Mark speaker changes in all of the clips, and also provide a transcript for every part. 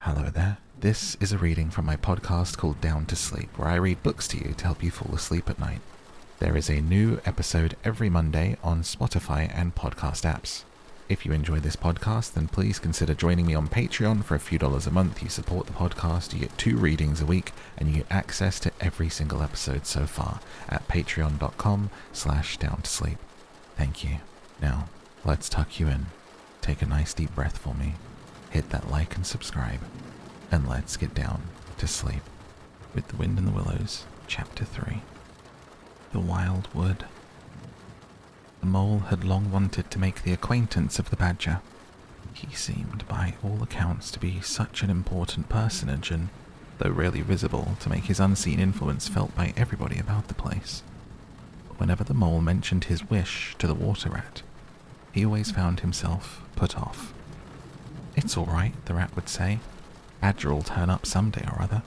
Speaker 1: Hello there. This is a reading from my podcast called Down to Sleep, where I read books to you to help you fall asleep at night. There is a new episode every Monday on Spotify and podcast apps. If you enjoy this podcast, then please consider joining me on Patreon for a few dollars a month. You support the podcast, you get 2 readings a week, and you get access to every single episode so far at patreon.com/downtosleep. Thank you. Now, let's tuck you in. Take a nice deep breath for me. Hit that like and subscribe, and let's get down to sleep with The Wind in the Willows, Chapter 3. The Wild Wood. The mole had long wanted to make the acquaintance of the badger. He seemed, by all accounts, to be such an important personage, and, though rarely visible, to make his unseen influence felt by everybody about the place. But whenever the mole mentioned his wish to the water rat, he always found himself put off. "It's all right," the rat would say. "Badger'll turn up someday or other.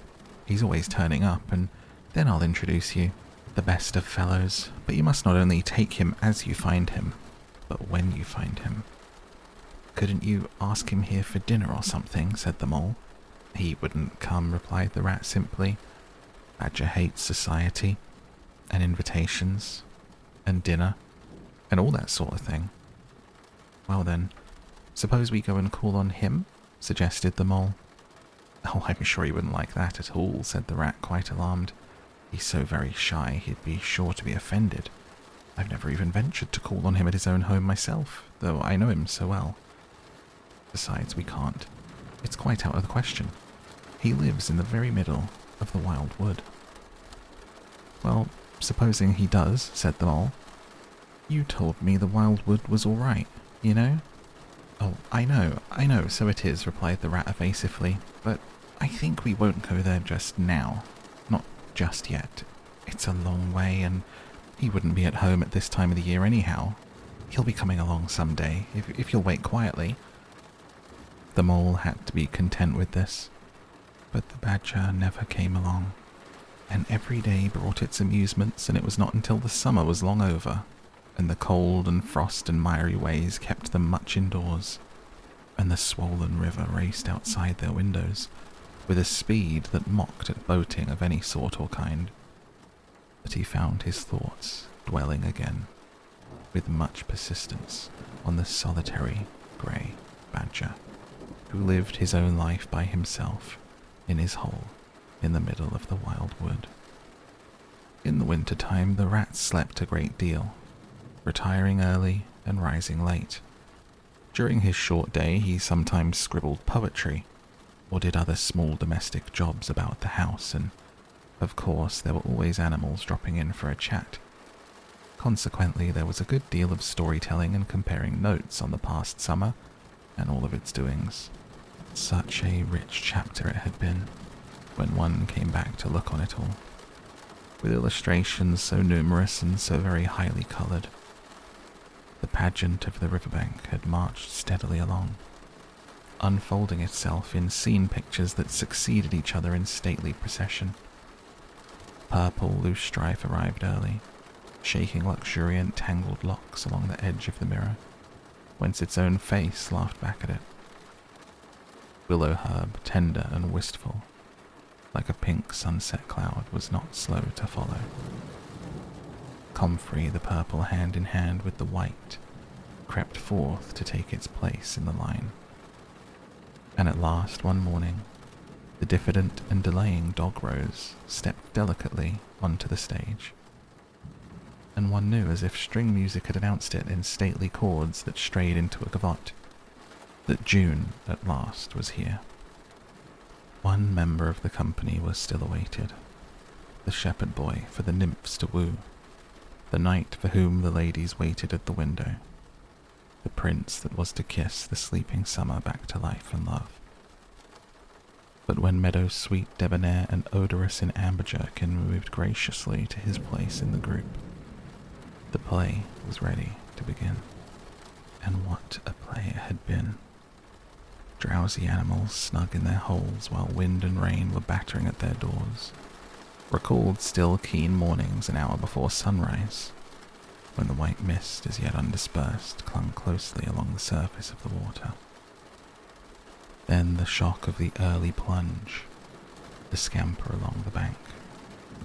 Speaker 1: He's always turning up, and then I'll introduce you. The best of fellows, but you must not only take him as you find him, but when you find him." "Couldn't you ask him here for dinner or something?" said the mole. "He wouldn't come," replied the rat simply. "Badger hates society, and invitations, and dinner, and all that sort of thing." "Well then, suppose we go and call on him?" suggested the mole. "Oh, I'm sure he wouldn't like that at all," said the rat, quite alarmed. "He's so very shy, he'd be sure to be offended. I've never even ventured to call on him at his own home myself, though I know him so well. Besides, we can't. It's quite out of the question. He lives in the very middle of the wild wood." "Well, supposing he does," said the mole. "You told me the wild wood was all right, you know?" "Oh, I know, so it is," replied the rat evasively, "but I think we won't go there just now. Not just yet. It's a long way, and he wouldn't be at home at this time of the year anyhow. He'll be coming along some day, if you'll wait quietly." The mole had to be content with this, but the badger never came along, and every day brought its amusements, and it was not until the summer was long over, and the cold and frost and miry ways kept them much indoors, and the swollen river raced outside their windows with a speed that mocked at boating of any sort or kind, that he found his thoughts dwelling again, with much persistence, on the solitary grey badger, who lived his own life by himself in his hole in the middle of the wild wood. In the winter time the rat slept a great deal, retiring early and rising late. During his short day he sometimes scribbled poetry, or did other small domestic jobs about the house, and of course there were always animals dropping in for a chat. Consequently there was a good deal of storytelling and comparing notes on the past summer and all of its doings. Such a rich chapter it had been, when one came back to look on it all, with illustrations so numerous and so very highly coloured. The pageant of the riverbank had marched steadily along, unfolding itself in scene pictures that succeeded each other in stately procession. Purple loosestrife arrived early, shaking luxuriant tangled locks along the edge of the mirror, whence its own face laughed back at it. Willow herb, tender and wistful, like a pink sunset cloud, was not slow to follow. Comfrey, the purple hand in hand with the white, crept forth to take its place in the line. And at last, one morning, the diffident and delaying dog rose stepped delicately onto the stage, and one knew, as if string music had announced it in stately chords that strayed into a gavotte, that June at last was here. One member of the company was still awaited, the shepherd boy for the nymphs to woo, the knight for whom the ladies waited at the window, the prince that was to kiss the sleeping summer back to life and love. But when meadow sweet, debonair, and odorous in amber jerkin moved graciously to his place in the group, the play was ready to begin. And what a play it had been! Drowsy animals snug in their holes while wind and rain were battering at their doors, recalled still keen mornings an hour before sunrise, when the white mist, as yet undispersed, clung closely along the surface of the water. Then the shock of the early plunge, the scamper along the bank,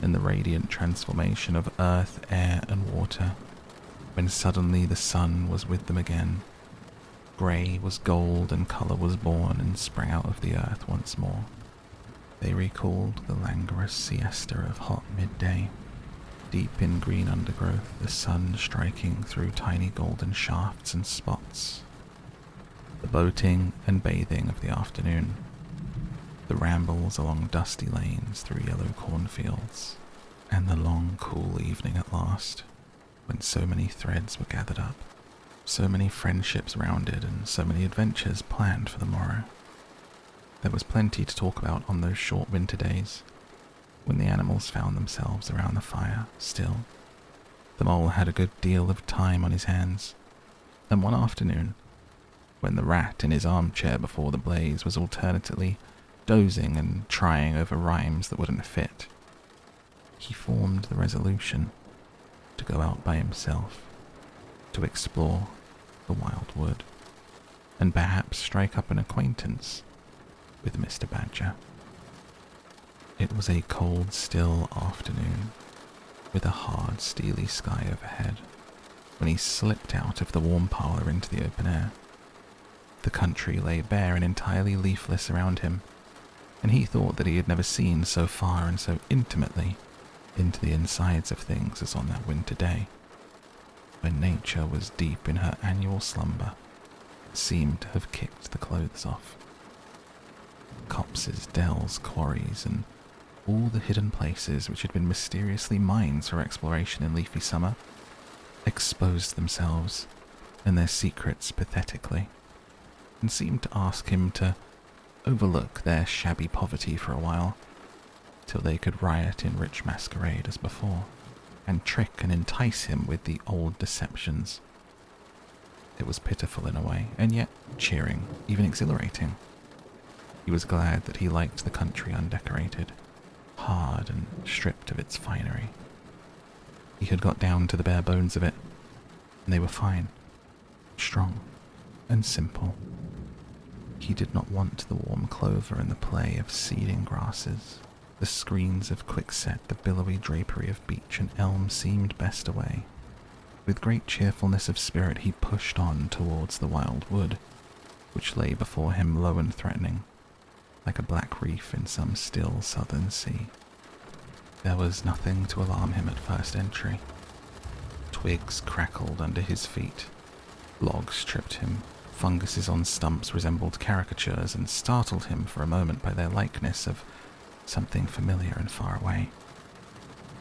Speaker 1: and the radiant transformation of earth, air, and water, when suddenly the sun was with them again. Grey was gold and colour was born and sprang out of the earth once more. They recalled the languorous siesta of hot midday. Deep in green undergrowth, the sun striking through tiny golden shafts and spots. The boating and bathing of the afternoon. The rambles along dusty lanes through yellow cornfields. And the long, cool evening at last, when so many threads were gathered up, so many friendships rounded, and so many adventures planned for the morrow. There was plenty to talk about on those short winter days, when the animals found themselves around the fire still. The mole had a good deal of time on his hands, and one afternoon, when the rat in his armchair before the blaze was alternately dozing and trying over rhymes that wouldn't fit, he formed the resolution to go out by himself, to explore the wild wood, and perhaps strike up an acquaintance with Mr. Badger. It was a cold, still afternoon, with a hard, steely sky overhead, when he slipped out of the warm parlour into the open air. The country lay bare and entirely leafless around him, and he thought that he had never seen so far and so intimately into the insides of things as on that winter day, when nature was deep in her annual slumber, seemed to have kicked the clothes off. Copses, dells, quarries, and all the hidden places which had been mysteriously mines for exploration in leafy summer, exposed themselves and their secrets pathetically, and seemed to ask him to overlook their shabby poverty for a while, till they could riot in rich masquerade as before, and trick and entice him with the old deceptions. It was pitiful in a way, and yet cheering, even exhilarating. He was glad that he liked the country undecorated, hard and stripped of its finery. He had got down to the bare bones of it, and they were fine, strong, and simple. He did not want the warm clover and the play of seeding grasses. The screens of quickset, the billowy drapery of beech and elm seemed best away. With great cheerfulness of spirit he pushed on towards the wild wood, which lay before him low and threatening, like a black reef in some still southern sea. There was nothing to alarm him at first entry. Twigs crackled under his feet, logs tripped him, funguses on stumps resembled caricatures and startled him for a moment by their likeness of something familiar and far away.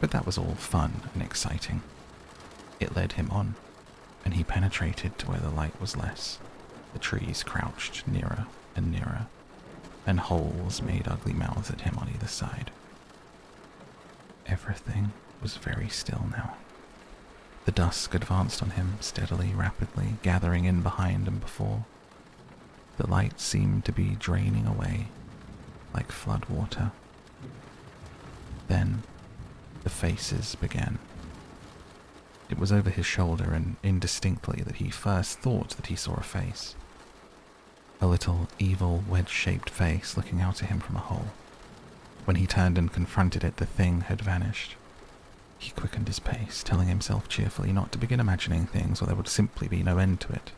Speaker 1: But that was all fun and exciting. It led him on, and he penetrated to where the light was less. The trees crouched nearer and nearer, and holes made ugly mouths at him on either side. Everything was very still now. The dusk advanced on him steadily, rapidly, gathering in behind and before. The light seemed to be draining away like flood water. Then the faces began. It was over his shoulder and indistinctly that he first thought that he saw a face. A little, evil, wedge-shaped face looking out at him from a hole. When he turned and confronted it, the thing had vanished. He quickened his pace, telling himself cheerfully not to begin imagining things or there would simply be no end to it.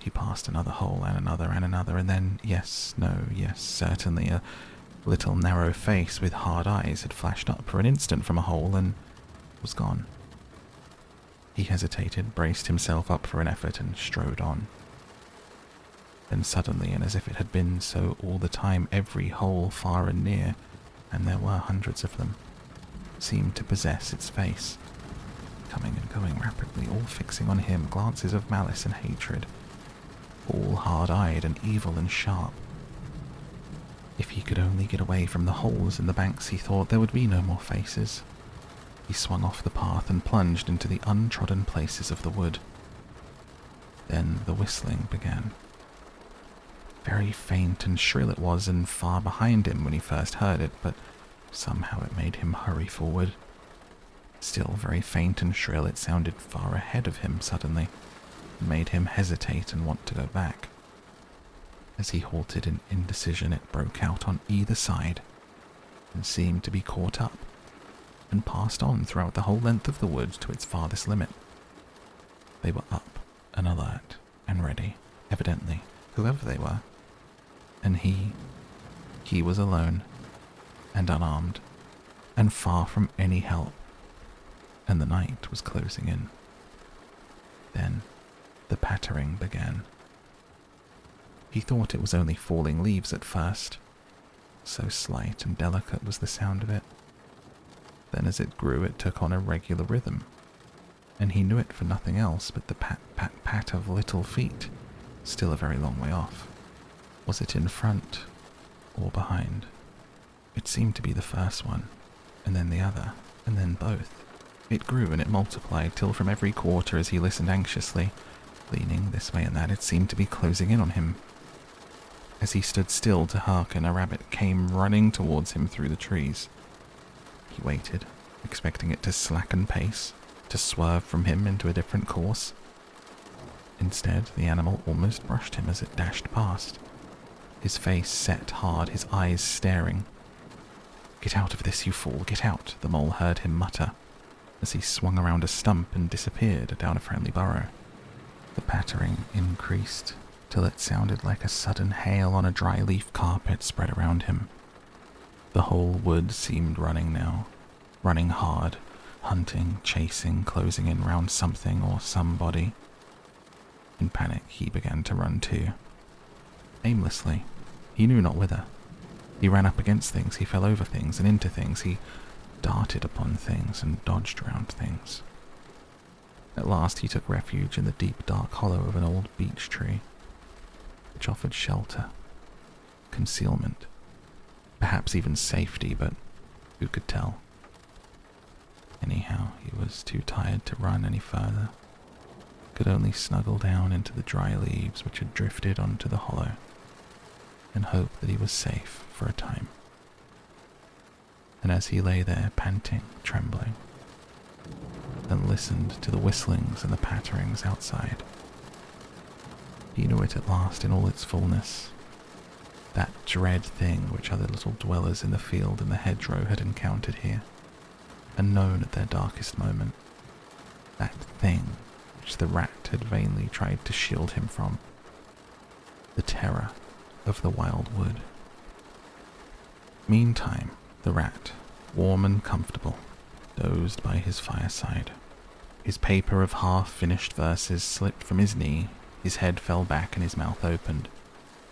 Speaker 1: He passed another hole and another, and then, yes, no, yes, certainly, a little narrow face with hard eyes had flashed up for an instant from a hole and was gone. He hesitated, braced himself up for an effort, and strode on. Then suddenly, and as if it had been so all the time, every hole far and near, and there were hundreds of them, seemed to possess its face, coming and going rapidly, all fixing on him glances of malice and hatred, all hard-eyed and evil and sharp. If he could only get away from the holes in the banks, he thought, there would be no more faces. He swung off the path and plunged into the untrodden places of the wood. Then the whistling began. Very faint and shrill it was, and far behind him when he first heard it, but somehow it made him hurry forward. Still very faint and shrill, it sounded far ahead of him suddenly, and made him hesitate and want to go back. As he halted in indecision, it broke out on either side and seemed to be caught up and passed on throughout the whole length of the wood to its farthest limit. They were up and alert and ready, evidently, whoever they were. And he was alone and unarmed and far from any help, and the night was closing in. Then the pattering began. He thought it was only falling leaves at first, so slight and delicate was the sound of it. Then as it grew, it took on a regular rhythm, and he knew it for nothing else but the pat, pat, pat of little feet, still a very long way off. Was it in front or behind? It seemed to be the first one, and then the other, and then both. It grew and it multiplied till from every quarter, as he listened anxiously, leaning this way and that, it seemed to be closing in on him. As he stood still to hearken, a rabbit came running towards him through the trees. He waited, expecting it to slacken pace, to swerve from him into a different course. Instead, the animal almost brushed him as it dashed past, his face set hard, his eyes staring. "Get out of this, you fool, get out," the mole heard him mutter, as he swung around a stump and disappeared down a friendly burrow. The pattering increased, till it sounded like a sudden hail on a dry leaf carpet spread around him. The whole wood seemed running now, running hard, hunting, chasing, closing in round something or somebody. In panic, he began to run too. Aimlessly, he knew not whither. He ran up against things, he fell over things and into things, he darted upon things and dodged around things. At last he took refuge in the deep dark hollow of an old beech tree, which offered shelter, concealment, perhaps even safety, but who could tell? Anyhow, he was too tired to run any further, could only snuggle down into the dry leaves which had drifted onto the hollow, and hope that he was safe for a time. And as he lay there, panting, trembling, and listened to the whistlings and the patterings outside, he knew it at last in all its fullness, that dread thing which other little dwellers in the field and the hedgerow had encountered here, and known at their darkest moment, that thing which the rat had vainly tried to shield him from, the terror of the wild wood. Meantime, the rat, warm and comfortable, dozed by his fireside. His paper of half-finished verses slipped from his knee, his head fell back and his mouth opened.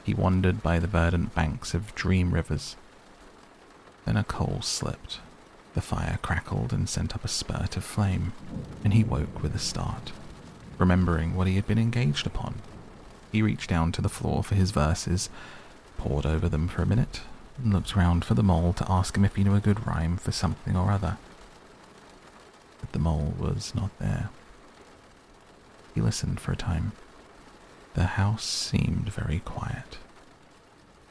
Speaker 1: He wandered by the verdant banks of dream rivers. Then a coal slipped. The fire crackled and sent up a spurt of flame, and he woke with a start, remembering what he had been engaged upon. He reached down to the floor for his verses, pored over them for a minute, and looked round for the mole to ask him if he knew a good rhyme for something or other. But the mole was not there. He listened for a time. The house seemed very quiet.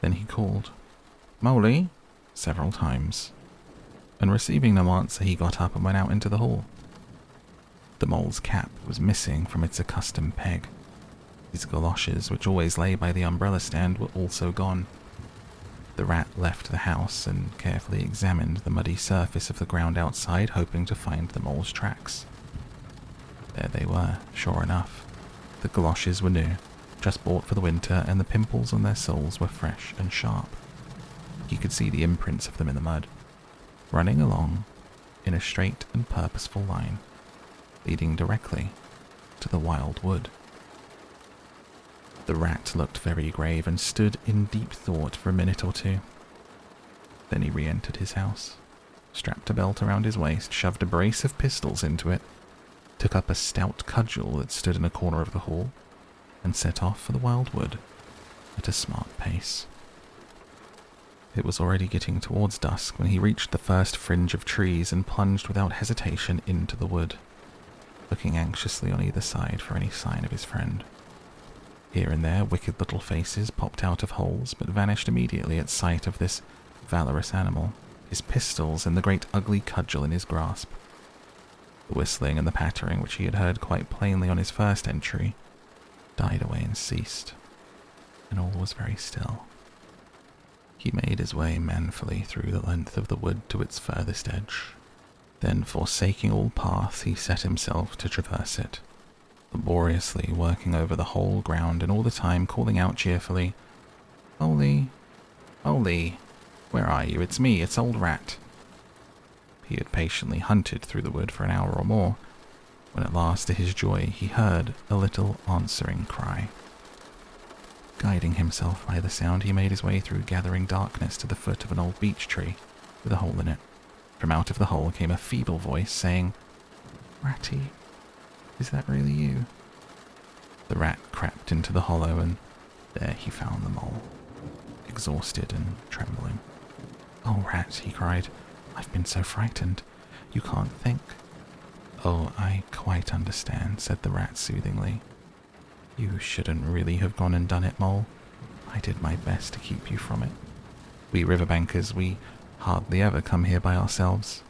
Speaker 1: Then he called, "Moley," several times, and receiving no answer, he got up and went out into the hall. The mole's cap was missing from its accustomed peg. His galoshes, which always lay by the umbrella stand, were also gone. The rat left the house and carefully examined the muddy surface of the ground outside, hoping to find the mole's tracks. There they were, sure enough. The galoshes were new, just bought for the winter, and the pimples on their soles were fresh and sharp. He could see the imprints of them in the mud, running along in a straight and purposeful line, leading directly to the wild wood. The rat looked very grave and stood in deep thought for a minute or two. Then he re-entered his house, strapped a belt around his waist, shoved a brace of pistols into it, took up a stout cudgel that stood in a corner of the hall, and set off for the wild wood at a smart pace. It was already getting towards dusk when he reached the first fringe of trees and plunged without hesitation into the wood, looking anxiously on either side for any sign of his friend. Here and there, wicked little faces popped out of holes, but vanished immediately at sight of this valorous animal, his pistols and the great ugly cudgel in his grasp. The whistling and the pattering, which he had heard quite plainly on his first entry, died away and ceased. and all was very still. He made his way manfully through the length of the wood to its furthest edge. Then, forsaking all path, he set himself to traverse it, laboriously working over the whole ground and all the time calling out cheerfully, "Molly, Molly, where are you? It's me, it's old Rat." He had patiently hunted through the wood for an hour or more, when at last, to his joy, he heard a little answering cry. Guiding himself by the sound, he made his way through gathering darkness to the foot of an old beech tree with a hole in it. From out of the hole came a feeble voice saying, "Ratty, is that really you?" The rat crept into the hollow, and there he found the mole, exhausted and trembling. "Oh, Rat," he cried, "I've been so frightened. You can't think." "Oh, I quite understand," said the rat soothingly. "You shouldn't really have gone and done it, Mole. I did my best to keep you from it. We riverbankers, we hardly ever come here by ourselves.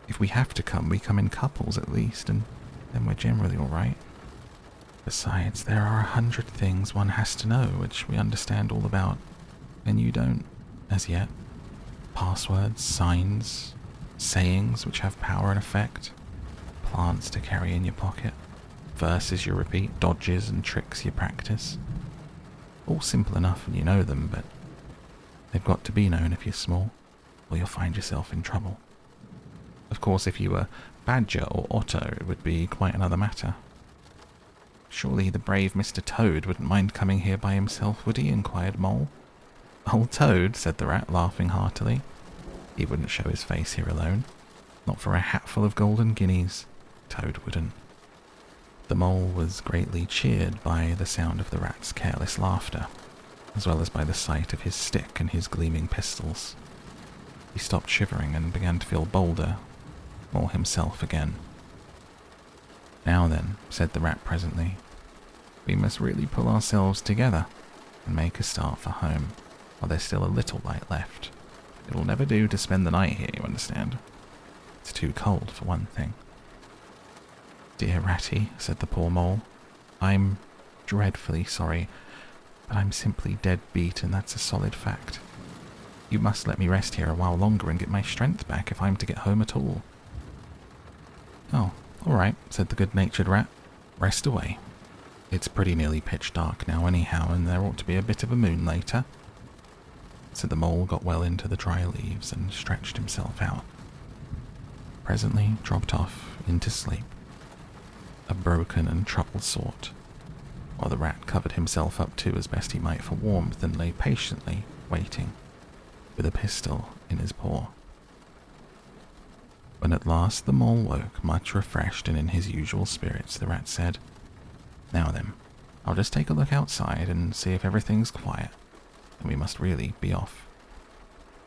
Speaker 1: If we have to come, we come in couples at least, and then we're generally all right. Besides, there are 100 things one has to know which we understand all about, and you don't, as yet. Passwords, signs, sayings which have power and effect, plants to carry in your pocket, verses you repeat, dodges and tricks you practice. All simple enough when you know them, but they've got to be known if you're small, or you'll find yourself in trouble. Of course, if you were Badger or Otto, it would be quite another matter." "Surely the brave Mr. Toad wouldn't mind coming here by himself, would he?" inquired Mole. "Old Toad," said the rat, laughing heartily. "He wouldn't show his face here alone. Not for a hatful of golden guineas. Toad wouldn't." The mole was greatly cheered by the sound of the rat's careless laughter, as well as by the sight of his stick and his gleaming pistols. He stopped shivering and began to feel bolder, more himself again. "Now then," said the rat presently, "we must really pull ourselves together and make a start for home, while there's still a little light left. It'll never do to spend the night here, you understand. It's too cold, for one thing." "Dear Ratty," said the poor mole, "I'm dreadfully sorry, but I'm simply dead beat, and that's a solid fact. You must let me rest here a while longer and get my strength back if I'm to get home at all." "Oh, all right," said the good-natured rat. "Rest away. It's pretty nearly pitch dark now anyhow, and there ought to be a bit of a moon later." So the mole got well into the dry leaves and stretched himself out. Presently dropped off into sleep, a broken and troubled sort, while the rat covered himself up too as best he might for warmth and lay patiently waiting, with a pistol in his paw. When at last the mole woke, much refreshed and in his usual spirits, the rat said, "Now then, I'll just take a look outside and see if everything's quiet, and we must really be off."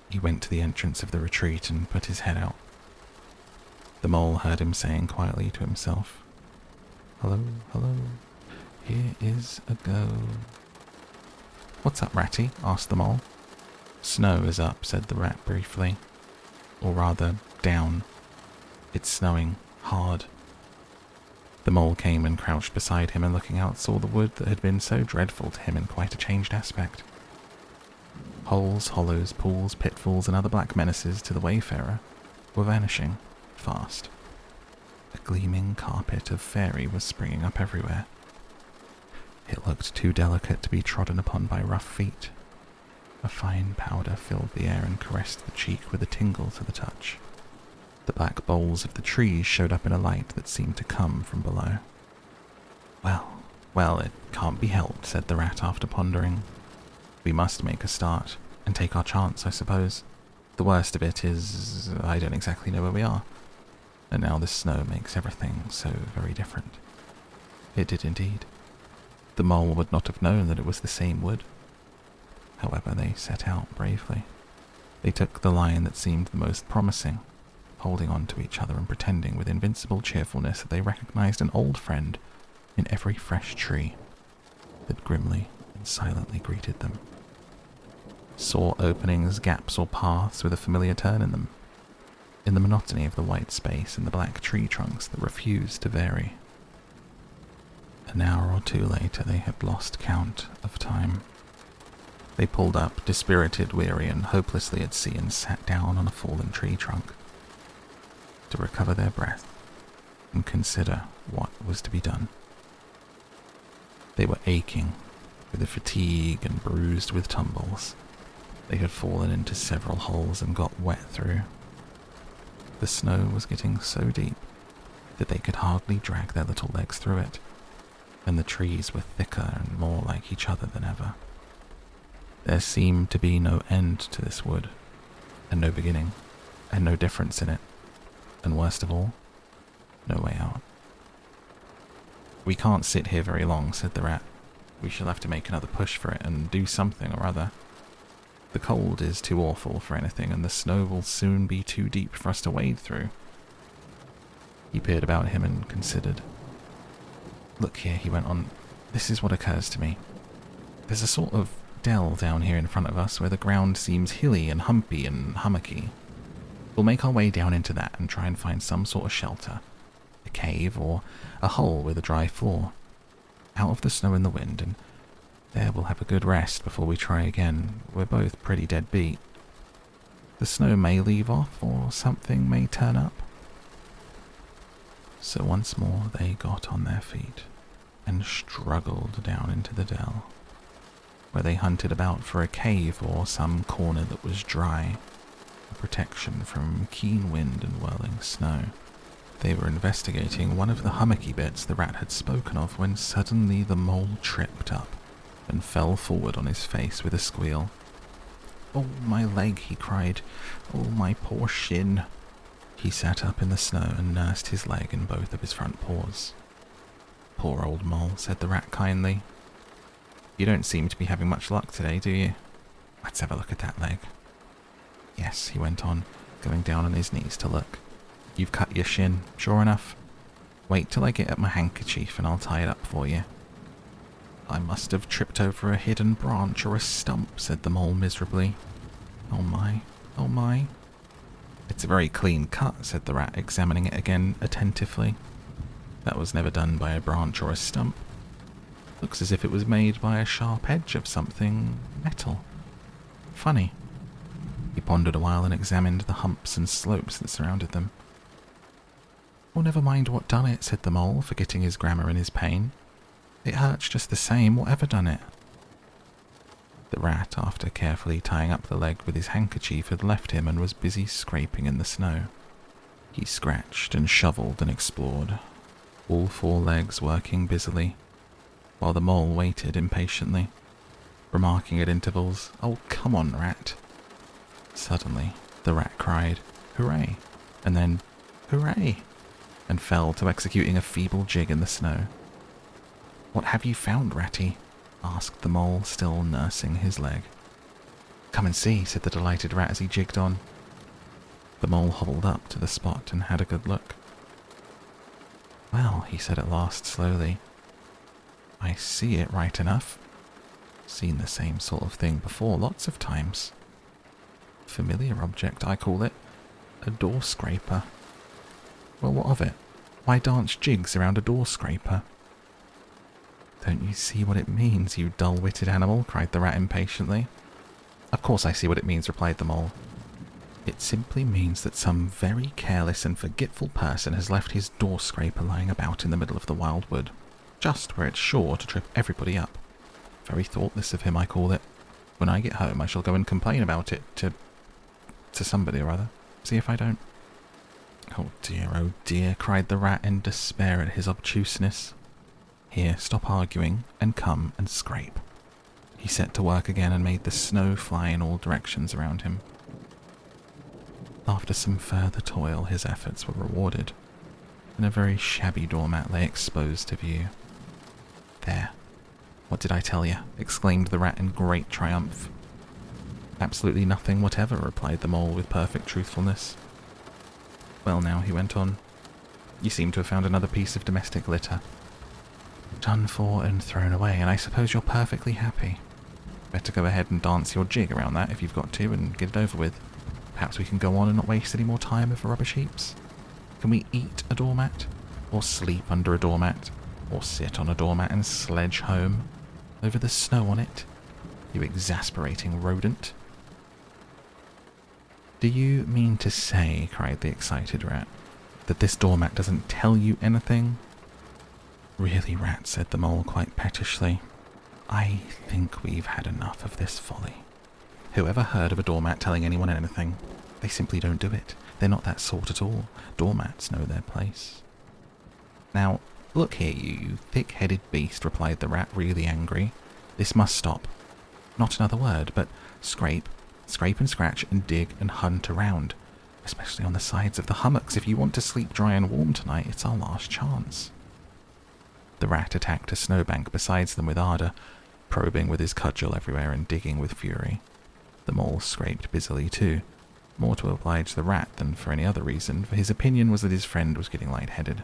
Speaker 1: He went to the entrance of the retreat and put his head out. The mole heard him saying quietly to himself, "Hello, hello, here is a go." "What's up, Ratty?" asked the mole. "Snow is up," said the rat briefly. "Or rather, down. It's snowing hard." The mole came and crouched beside him, and looking out saw the wood that had been so dreadful to him in quite a changed aspect. Holes, hollows, pools, pitfalls, and other black menaces to the wayfarer were vanishing fast. A gleaming carpet of fairy was springing up everywhere. It looked too delicate to be trodden upon by rough feet. A fine powder filled the air and caressed the cheek with a tingle to the touch. The black boles of the trees showed up in a light that seemed to come from below. Well, well, it can't be helped," said the rat after pondering. "We must make a start, and take our chance, I suppose. The worst of it is, I don't exactly know where we are. And now the snow makes everything so very different." It did indeed. The mole would not have known that it was the same wood. However, they set out bravely. They took the line that seemed the most promising, holding on to each other and pretending with invincible cheerfulness that they recognized an old friend in every fresh tree that grimly and silently greeted them. Saw openings, gaps, or paths with a familiar turn in them, in the monotony of the white space and the black tree trunks that refused to vary. An hour or two later they had lost count of time. They pulled up, dispirited, weary, and hopelessly at sea, and sat down on a fallen tree trunk to recover their breath and consider what was to be done. They were aching with the fatigue and bruised with tumbles. They had fallen into several holes and got wet through. The snow was getting so deep that they could hardly drag their little legs through it, and the trees were thicker and more like each other than ever. There seemed to be no end to this wood, and no beginning, and no difference in it, and worst of all, no way out. "We can't sit here very long," said the rat. "We shall have to make another push for it and do something or other. The cold is too awful for anything, and the snow will soon be too deep for us to wade through." He peered about him and considered. "Look here," he went on, "this is what occurs to me. There's a sort of dell down here in front of us where the ground seems hilly and humpy and hummocky. We'll make our way down into that and try and find some sort of shelter, a cave or a hole with a dry floor, out of the snow and the wind, and there we'll have a good rest before we try again. We're both pretty dead beat. The snow may leave off, or something may turn up." So once more they got on their feet and struggled down into the dell, where they hunted about for a cave or some corner that was dry, a protection from keen wind and whirling snow. They were investigating one of the hummocky bits the rat had spoken of when suddenly the mole tripped up and fell forward on his face with a squeal. "Oh, my leg," he cried. "Oh, my poor shin." He sat up in the snow and nursed his leg in both of his front paws. "Poor old mole," said the rat kindly. "You don't seem to be having much luck today, do you? Let's have a look at that leg." "Yes," he went on, going down on his knees to look. "You've cut your shin, sure enough. Wait till I get at my handkerchief and I'll tie it up for you." "I must have tripped over a hidden branch or a stump," said the mole miserably. "Oh my, oh my." "It's a very clean cut," said the rat, examining it again attentively. "That was never done by a branch or a stump. Looks as if it was made by a sharp edge of something metal. Funny." He pondered a while and examined the humps and slopes that surrounded them. "Oh, never mind what done it," said the mole, forgetting his grammar in his pain. "It hurts just the same, whatever done it." The rat, after carefully tying up the leg with his handkerchief, had left him and was busy scraping in the snow. He scratched and shoveled and explored, all four legs working busily, while the mole waited impatiently, remarking at intervals, "Oh, come on, rat." Suddenly, the rat cried, "Hooray!" and then, "Hooray!" and fell to executing a feeble jig in the snow. "What have you found, Ratty?" asked the mole, still nursing his leg. "Come and see," said the delighted rat as he jigged on. The mole hobbled up to the spot and had a good look. "Well," he said at last slowly, "I see it right enough. Seen the same sort of thing before lots of times. Familiar object, I call it. A door scraper. Well, what of it? Why dance jigs around a door scraper?" "Don't you see what it means, you dull-witted animal?" cried the rat impatiently. "Of course I see what it means," replied the mole. "It simply means that some very careless and forgetful person has left his door scraper lying about in the middle of the wild wood, just where it's sure to trip everybody up. Very thoughtless of him, I call it. When I get home I shall go and complain about it to somebody or other. See if I don't." Oh dear," cried the rat in despair at his obtuseness. "Here, stop arguing, and come and scrape." He set to work again and made the snow fly in all directions around him. After some further toil, his efforts were rewarded, and a very shabby doormat lay exposed to view. "There, what did I tell you?" exclaimed the rat in great triumph. "Absolutely nothing whatever," replied the mole with perfect truthfulness. "Well now," he went on, "you seem to have found another piece of domestic litter. Done for and thrown away, and I suppose you're perfectly happy. Better go ahead and dance your jig around that if you've got to, and get it over with. Perhaps we can go on and not waste any more time over rubbish heaps. Can we eat a doormat? Or sleep under a doormat? Or sit on a doormat and sledge home? Over the snow on it? you exasperating rodent." "Do you mean to say," cried the excited rat, "that this doormat doesn't tell you anything?" "Really, Rat," said the mole quite pettishly, "I think we've had enough of this folly. Whoever heard of a doormat telling anyone anything? They simply don't do it. They're not that sort at all. Doormats know their place." "Now, look here, you thick-headed beast," replied the rat, really angry. "This must stop. Not another word, but scrape and scratch and dig and hunt around, especially on the sides of the hummocks. If you want to sleep dry and warm tonight, it's our last chance." The rat attacked a snowbank beside them with ardour, probing with his cudgel everywhere and digging with fury. The mole scraped busily too, more to oblige the rat than for any other reason, for his opinion was that his friend was getting lightheaded.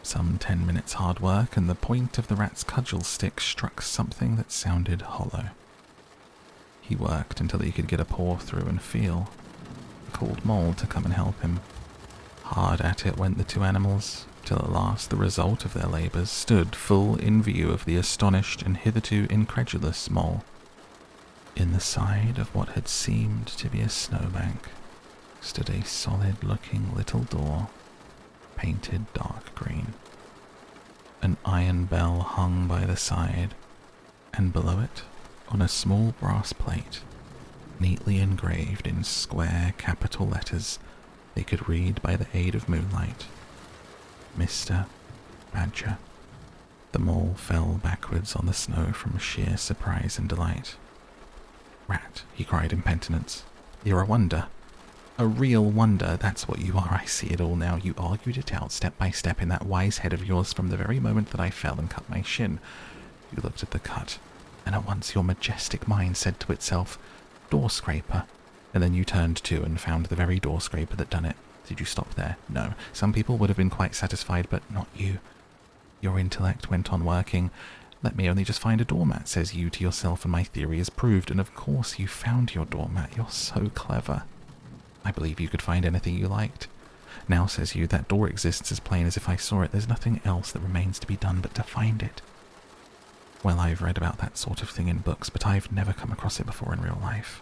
Speaker 1: Some 10 minutes hard work, and the point of the rat's cudgel stick struck something that sounded hollow. He worked until he could get a paw through and feel. Called Mole to come and help him. Hard at it went the two animals, till at last the result of their labours stood full in view of the astonished and hitherto incredulous Mole. In the side of what had seemed to be a snowbank stood a solid-looking little door, painted dark green. An iron bell hung by the side, and below it, on a small brass plate, neatly engraved in square capital letters they could read by the aid of moonlight, "Mr. Badger." The mole fell backwards on the snow from sheer surprise and delight. "Rat," he cried in penitence, "you're a wonder. A real wonder, that's what you are. I see it all now. You argued it out step by step in that wise head of yours from the very moment that I fell and cut my shin. You looked at the cut, and at once your majestic mind said to itself, 'Door scraper,' and then you turned to and found the very door scraper that done it. Did you stop there? No. Some people would have been quite satisfied, but not you. Your intellect went on working. 'Let me only just find a doormat,' says you to yourself, and my theory is proved, and of course you found your doormat. You're so clever. I believe you could find anything you liked. Now, says you, that door exists as plain as if I saw it. There's nothing else that remains to be done but to find it. Well, I've read about that sort of thing in books, but I've never come across it before in real life.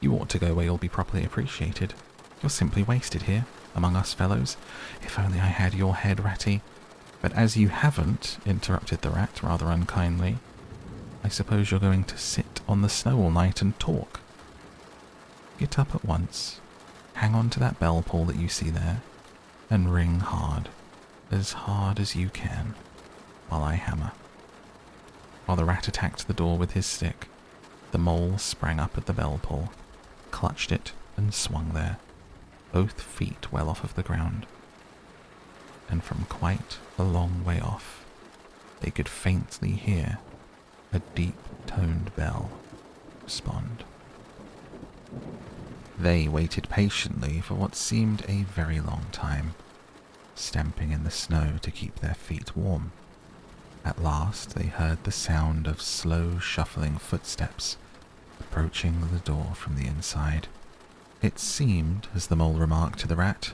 Speaker 1: You ought to go where you'll be properly appreciated. You're simply wasted here, among us fellows. If only I had your head, Ratty. But as you haven't," interrupted the rat rather unkindly, "I suppose you're going to sit on the snow all night and talk. Get up at once, hang on to that bell pull that you see there, and ring hard as you can, while I hammer." While the rat attacked the door with his stick, the mole sprang up at the bell pull, clutched it, and swung there, both feet well off of the ground. And from quite a long way off, they could faintly hear a deep-toned bell respond. They waited patiently for what seemed a very long time, stamping in the snow to keep their feet warm. At last they heard the sound of slow shuffling footsteps approaching the door from the inside. It seemed, as the mole remarked to the rat,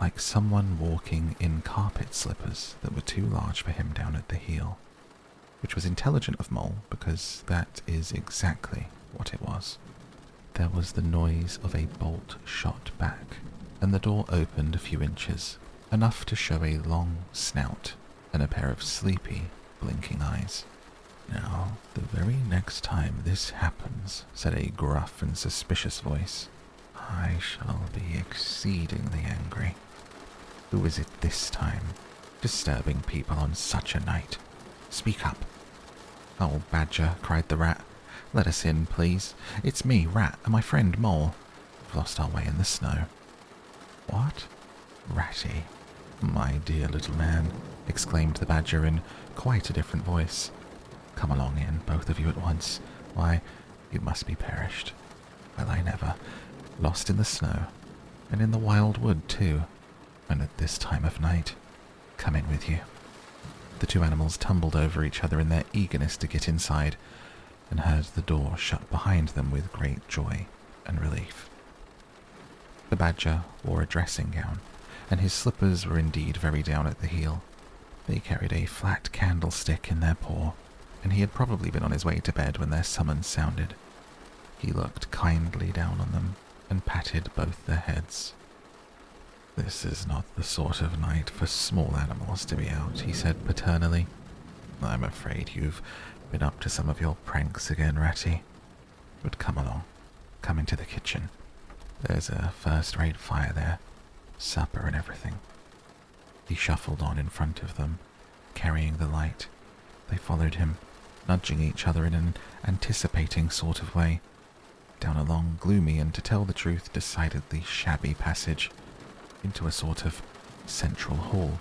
Speaker 1: like someone walking in carpet slippers that were too large for him down at the heel, which was intelligent of Mole, because that is exactly what it was. There was the noise of a bolt shot back, and the door opened a few inches, enough to show a long snout and a pair of sleepy, blinking eyes. "Now, the very next time this happens," said a gruff and suspicious voice, "I shall be exceedingly angry. Who is it this time, disturbing people on such a night? Speak up." "Oh, Badger," cried the rat, "let us in, please. It's me, Rat, and my friend Mole. We've lost our way in the snow." "What? Ratty, my dear little man," exclaimed the Badger in quite a different voice. "Come along in, both of you at once. Why, you must be perished. Well, I never. Lost in the snow, and in the wild wood, too, and at this time of night. Come in with you." The two animals tumbled over each other in their eagerness to get inside, and heard the door shut behind them with great joy and relief. The Badger wore a dressing gown, and his slippers were indeed very down at the heel. They carried a flat candlestick in their paw, and he had probably been on his way to bed when their summons sounded. He looked kindly down on them and patted both their heads. "This is not the sort of night for small animals to be out," he said paternally. "I'm afraid you've been up to some of your pranks again, Ratty. But come along, come into the kitchen. There's a first-rate fire there, supper and everything." He shuffled on in front of them, carrying the light. They followed him, nudging each other in an anticipating sort of way, down a long, gloomy, and to tell the truth, decidedly shabby passage, into a sort of central hall,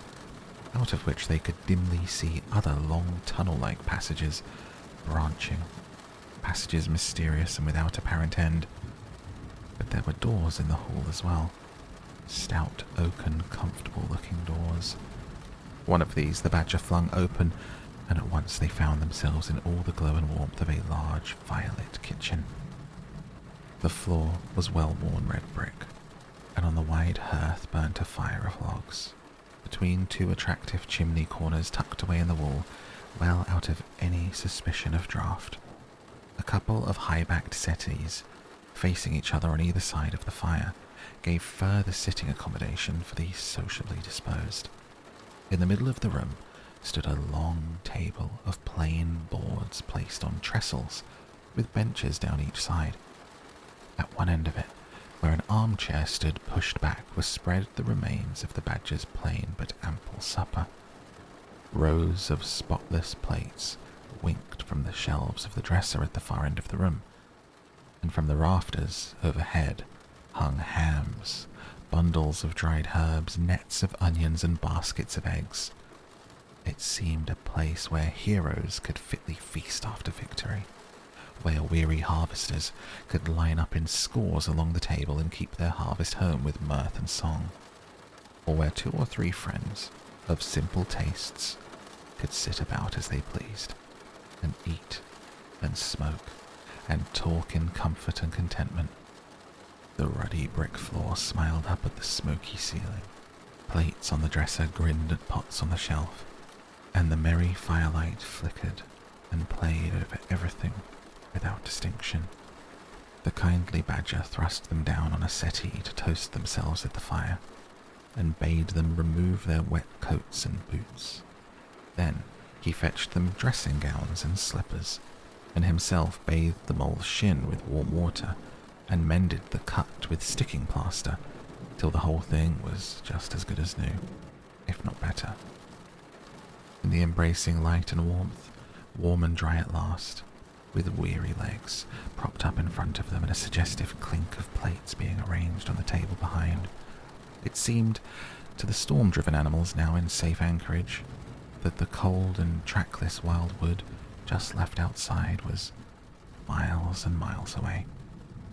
Speaker 1: out of which they could dimly see other long tunnel-like passages branching, passages mysterious and without apparent end. But there were doors in the hall as well, stout, oaken, comfortable-looking doors. One of these the Badger flung open, and at once they found themselves in all the glow and warmth of a large, firelit kitchen. The floor was well-worn red brick, and on the wide hearth burnt a fire of logs, between two attractive chimney corners tucked away in the wall, well out of any suspicion of draught. A couple of high-backed settees, facing each other on either side of the fire, gave further sitting accommodation for the sociably disposed. In the middle of the room stood a long table of plain boards placed on trestles, with benches down each side. At one end of it, where an armchair stood pushed back, was spread the remains of the Badger's plain but ample supper. Rows of spotless plates winked from the shelves of the dresser at the far end of the room, and from the rafters overhead hung hams, bundles of dried herbs, nets of onions, and baskets of eggs. It seemed a place where heroes could fitly feast after victory, where weary harvesters could line up in scores along the table and keep their harvest home with mirth and song, or where 2 or 3 friends of simple tastes could sit about as they pleased, and eat and smoke and talk in comfort and contentment. The ruddy brick floor smiled up at the smoky ceiling. Plates on the dresser grinned at pots on the shelf, and the merry firelight flickered and played over everything without distinction. The kindly Badger thrust them down on a settee to toast themselves at the fire, and bade them remove their wet coats and boots. Then he fetched them dressing gowns and slippers, and himself bathed the mole's shin with warm water, and mended the cut with sticking plaster, till the whole thing was just as good as new, if not better. In the embracing light and warmth, warm and dry at last, with weary legs propped up in front of them and a suggestive clink of plates being arranged on the table behind, it seemed to the storm-driven animals now in safe anchorage that the cold and trackless wildwood just left outside was miles and miles away,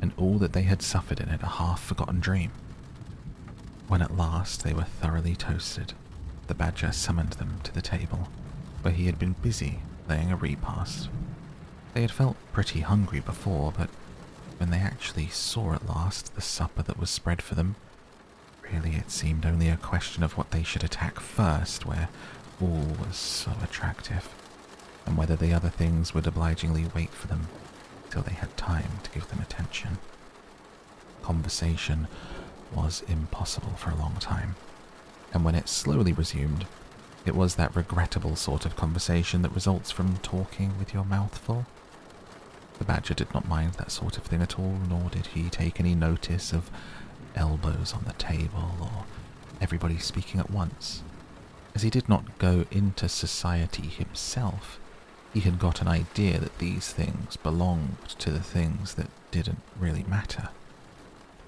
Speaker 1: and all that they had suffered in it a half-forgotten dream. When at last they were thoroughly toasted, the Badger summoned them to the table, where he had been busy laying a repast. They had felt pretty hungry before, but when they actually saw at last the supper that was spread for them, really it seemed only a question of what they should attack first, where all was so attractive, and whether the other things would obligingly wait for them till they had time to give them attention. Conversation was impossible for a long time, and when it slowly resumed, it was that regrettable sort of conversation that results from talking with your mouth full. The Badger did not mind that sort of thing at all, nor did he take any notice of elbows on the table or everybody speaking at once. As he did not go into society himself, he had got an idea that these things belonged to the things that didn't really matter.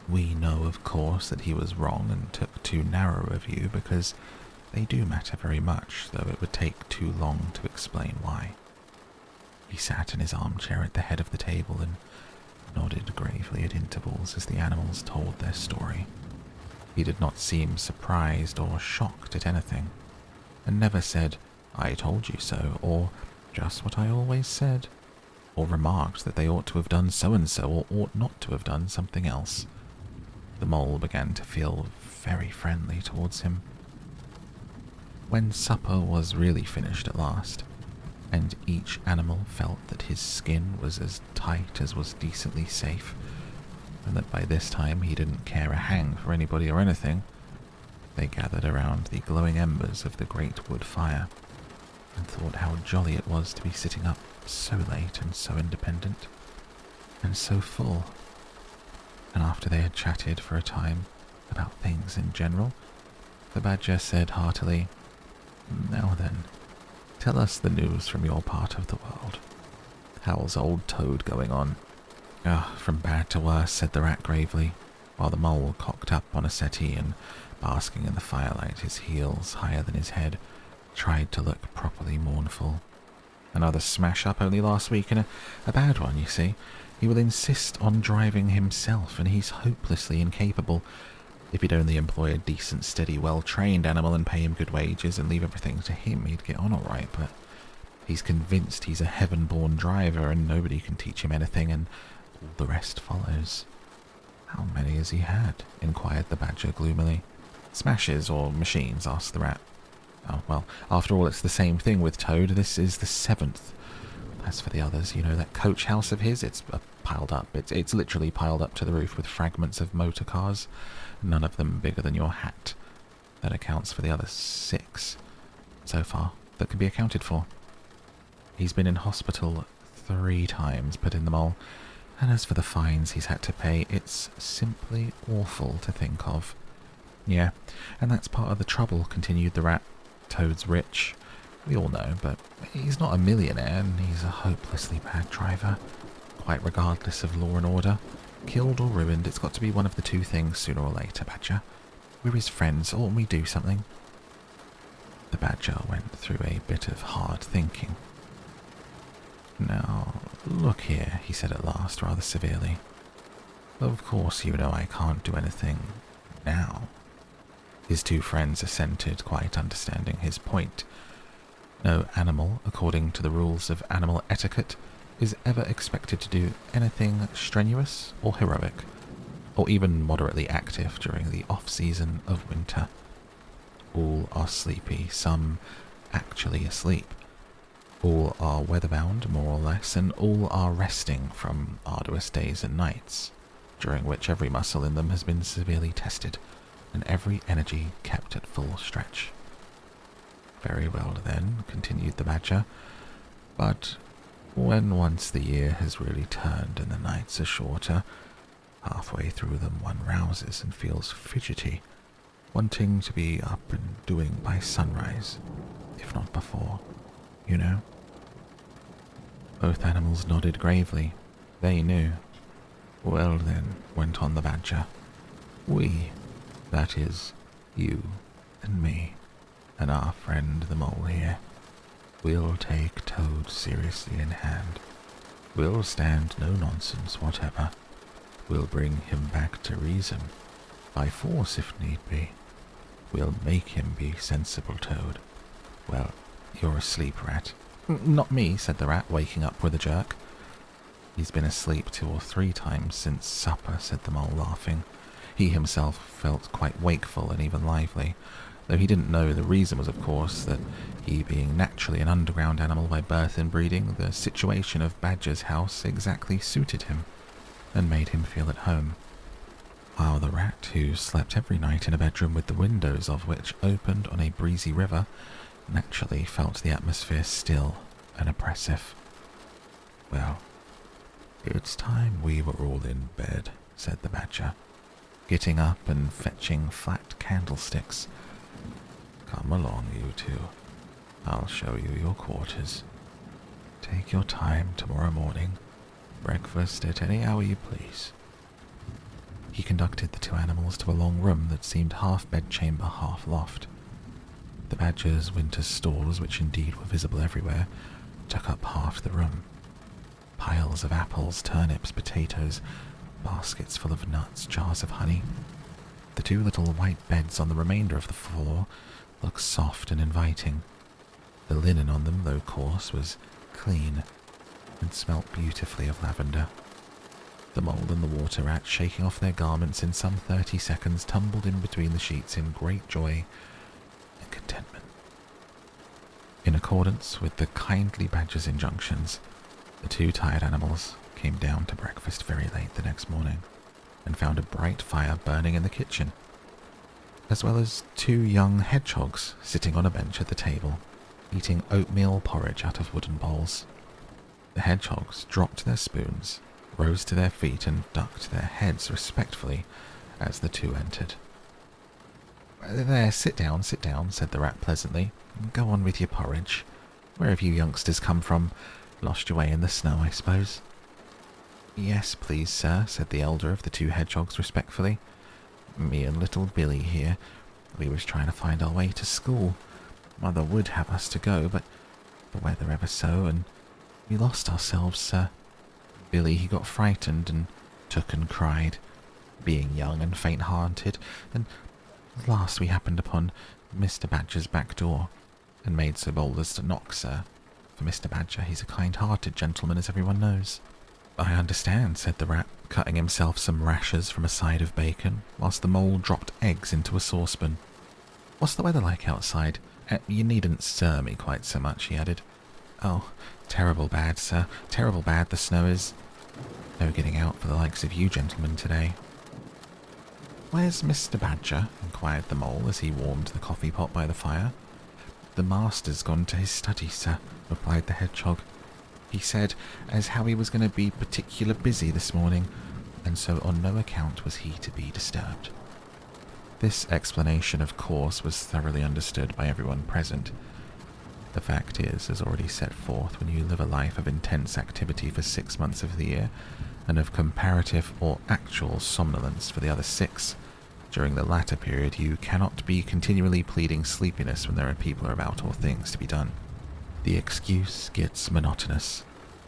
Speaker 1: We know, of course, that he was wrong and took too narrow a view, because they do matter very much, though it would take too long to explain why. He sat in his armchair at the head of the table and nodded gravely at intervals as the animals told their story. He did not seem surprised or shocked at anything, and never said, "I told you so," or "just what I always said," or remarked that they ought to have done so-and-so or ought not to have done something else. The mole began to feel very friendly towards him. When supper was really finished at last, and each animal felt that his skin was as tight as was decently safe, and that by this time he didn't care a hang for anybody or anything. They gathered around the glowing embers of the great wood fire and thought how jolly it was to be sitting up so late and so independent and so full. And after they had chatted for a time about things in general, the Badger said heartily, "Now then, tell us the news from your part of the world. How's old Toad going on?" From bad to worse," said the Rat gravely, while the Mole cocked up on a settee and, basking in the firelight, his heels higher than his head, tried to look properly mournful. "Another smash-up only last week, and a bad one, you see. He will insist on driving himself, and he's hopelessly incapable. If he'd only employ a decent, steady, well-trained animal and pay him good wages and leave everything to him, he'd get on all right, but he's convinced he's a heaven-born driver and nobody can teach him anything, and all the rest follows." "How many has he had?" inquired the Badger gloomily. "Smashes or machines?" asked the Rat. "Oh, well, after all, it's the same thing with Toad. This is the 7th. As for the others, you know, that coach house of his, it's piled up. It's literally piled up to the roof with fragments of motor cars, none of them bigger than your hat. That accounts for the other 6, so far, that can be accounted for. He's been in hospital 3 times," put in the Mole, "and as for the fines he's had to pay, it's simply awful to think of." "Yeah, and that's part of the trouble," continued the Rat. "Toad's rich, we all know, but he's not a millionaire, and he's a hopelessly bad driver, quite regardless of law and order. Killed or ruined, it's got to be one of the 2 things sooner or later, Badger. We're his friends, oughtn't we do something?" The Badger went through a bit of hard thinking. "Now, look here," he said at last, rather severely. "Of course you know I can't do anything now." His 2 friends assented, quite understanding his point. No animal, according to the rules of animal etiquette, is ever expected to do anything strenuous or heroic, or even moderately active during the off-season of winter. All are sleepy, some actually asleep. All are weatherbound, more or less, and all are resting from arduous days and nights, during which every muscle in them has been severely tested, and every energy kept at full stretch. "Very well, then," continued the Badger, "but when once the year has really turned and the nights are shorter, halfway through them one rouses and feels fidgety, wanting to be up and doing by sunrise, if not before, you know." Both animals nodded gravely. They knew. "Well then," went on the Badger, "we, that is, you and me, and our friend the Mole here, we'll take Toad seriously in hand. We'll stand no nonsense whatever. We'll bring him back to reason, by force if need be. We'll make him be sensible, Toad. Well, you're asleep, Rat." "Not me," said the Rat, waking up with a jerk. "He's been asleep 2 or 3 times since supper," said the Mole, laughing. He himself felt quite wakeful and even lively, though he didn't know the reason was, of course, that he being naturally an underground animal by birth and breeding, the situation of Badger's house exactly suited him and made him feel at home, while the Rat, who slept every night in a bedroom with the windows of which opened on a breezy river, naturally felt the atmosphere still and oppressive. "Well, it's time we were all in bed," said the Badger, getting up and fetching flat candlesticks. "Come along, you 2. I'll show you your quarters. Take your time tomorrow morning. Breakfast at any hour you please." He conducted the 2 animals to a long room that seemed half bedchamber, half loft. The Badger's winter stores, which indeed were visible everywhere, took up half the room. Piles of apples, turnips, potatoes, baskets full of nuts, jars of honey. The 2 little white beds on the remainder of the floor looked soft and inviting. The linen on them, though coarse, was clean and smelt beautifully of lavender. The Mole and the Water Rat, shaking off their garments in some 30 seconds, tumbled in between the sheets in great joy and contentment. In accordance with the kindly badger's injunctions, the two tired animals came down to breakfast very late the next morning and found a bright fire burning in the kitchen, as well as two young hedgehogs sitting on a bench at the table, eating oatmeal porridge out of wooden bowls. The hedgehogs dropped their spoons, rose to their feet, and ducked their heads respectfully as the two entered. "There, sit down," said the rat pleasantly. "Go on with your porridge. Where have you youngsters come from? Lost your way in the snow, I suppose?" "Yes, please, sir," said the elder of the two hedgehogs respectfully. "Me and little Billy here. We was trying to find our way to school. Mother would have us to go, but the weather ever so, and we lost ourselves, sir. Billy, he got frightened and took and cried, being young and faint-hearted, and at last we happened upon Mr. Badger's back door, and made so bold as to knock, sir. For Mr. Badger, he's a kind-hearted gentleman, as everyone knows." "I understand," said the rat, cutting himself some rashers from a side of bacon, whilst the mole dropped eggs into a saucepan. "What's the weather like outside? You needn't stir me quite so much," he added. "Oh, terrible bad, sir. Terrible bad the snow is. No getting out for the likes of you gentlemen today." "Where's Mr. Badger?" inquired the mole as he warmed the coffee pot by the fire. "The master's gone to his study, sir," replied the hedgehog. "He said as how he was going to be particular busy this morning, and so on no account was he to be disturbed." This explanation, of course, was thoroughly understood by everyone present. The fact is, as already set forth, when you live a life of intense activity for 6 months of the year, and of comparative or actual somnolence for the other 6, during the latter period you cannot be continually pleading sleepiness when there are people about or things to be done. The excuse gets monotonous.